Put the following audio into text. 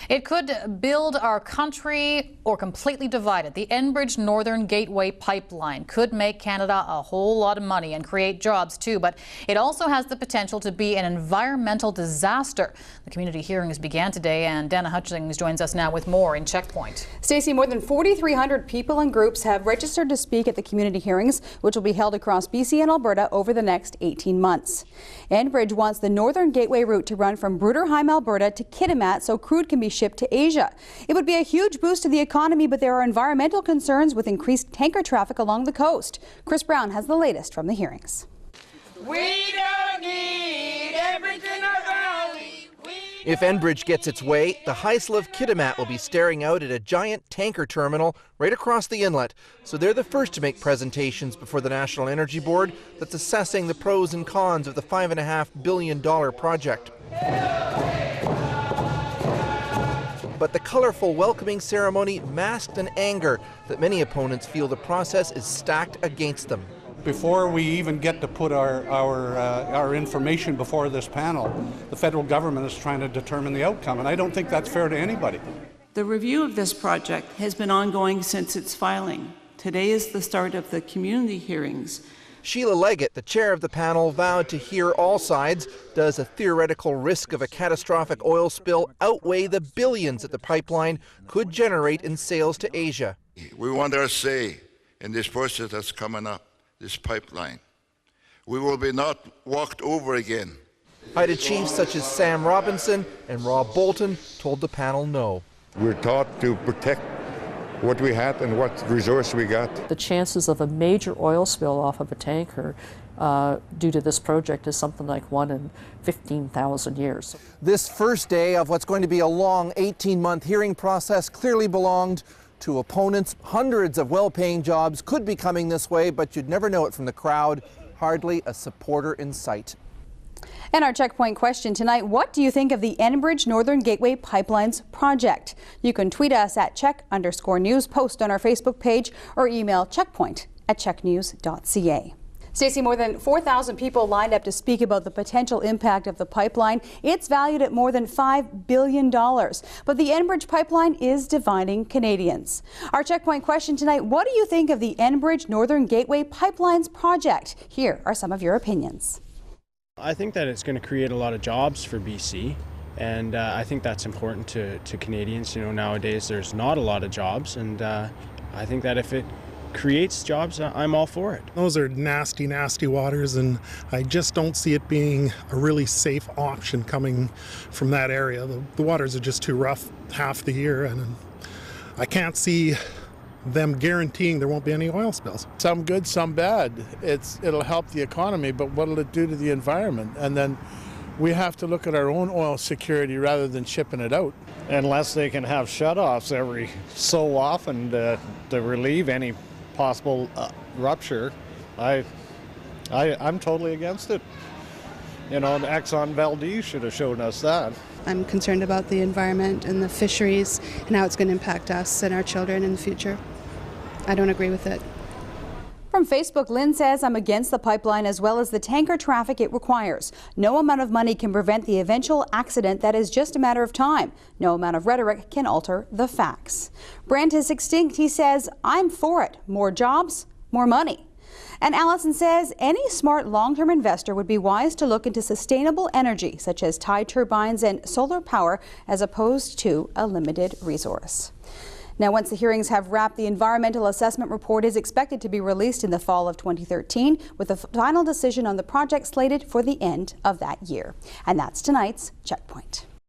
It could build our country or completely divide it. The Enbridge Northern Gateway pipeline could make Canada a whole lot of money and create jobs too, but it also has the potential to be an environmental disaster. The community hearings began today, and Dana Hutchings joins us now with more in Checkpoint. Stacey, more than 4,300 people and groups have registered to speak at the community hearings, which will be held across BC and Alberta over the next 18 months. Enbridge wants the Northern Gateway route to run from Bruderheim, Alberta to Kitimat so crude can be shipped to Asia. It would be a huge boost to the economy, but there are environmental concerns with increased tanker traffic along the coast. Chris Brown has the latest from the hearings. We don't need everything around. If Enbridge gets its way, the Heisel of Kitimat will be staring out at a giant tanker terminal right across the inlet. So they're the first to make presentations before the National Energy Board that's assessing the pros and cons of the $5.5 billion project. But the colorful welcoming ceremony masked an anger that many opponents feel the process is stacked against them. Before we even get to put our information before this panel, the federal government is trying to determine the outcome, and I don't think that's fair to anybody. The review of this project has been ongoing since its filing. Today is the start of the community hearings. Sheila Leggett, the chair of the panel, vowed to hear all sides. Does a theoretical risk of a catastrophic oil spill outweigh the billions that the pipeline could generate in sales to Asia? We want our say in this process that's coming up, this pipeline. We will be not walked over again. Haida chiefs such as Sam Robinson and Rob Bolton told the panel no. We're taught to protect what we had and what resource we got. The chances of a major oil spill off of a tanker due to this project is something like 1 in 15,000 years. This first day of what's going to be a long 18-month hearing process clearly belonged to opponents. Hundreds of well-paying jobs could be coming this way, but you'd never know it from the crowd. Hardly a supporter in sight. And our Checkpoint question tonight, what do you think of the Enbridge Northern Gateway Pipelines project? You can tweet us at check_news, post on our Facebook page, or email checkpoint@checknews.ca. Stacey, more than 4,000 people lined up to speak about the potential impact of the pipeline. It's valued at more than $5 billion. But the Enbridge pipeline is dividing Canadians. Our Checkpoint question tonight, what do you think of the Enbridge Northern Gateway Pipelines project? Here are some of your opinions. I think that it's going to create a lot of jobs for BC, and I think that's important to Canadians. You know, nowadays there's not a lot of jobs, and I think that if it creates jobs, I'm all for it. Those are nasty, nasty waters, and I just don't see it being a really safe option coming from that area. The waters are just too rough half the year, and I can't see them guaranteeing there won't be any oil spills. Some good, some bad. It'll help the economy, but what'll it do to the environment? And then we have to look at our own oil security rather than shipping it out. Unless they can have shutoffs every so often to relieve any possible rupture, I'm totally against it. You know, Exxon Valdez should have shown us that. I'm concerned about the environment and the fisheries and how it's going to impact us and our children in the future. I don't agree with it. From Facebook, Lynn says, I'm against the pipeline as well as the tanker traffic it requires. No amount of money can prevent the eventual accident that is just a matter of time. No amount of rhetoric can alter the facts. Brent is extinct. He says, I'm for it. More jobs, more money. And Allison says any smart long-term investor would be wise to look into sustainable energy, such as tide turbines and solar power, as opposed to a limited resource. Now, once the hearings have wrapped, the environmental assessment report is expected to be released in the fall of 2013, with a final decision on the project slated for the end of that year. And that's tonight's Checkpoint.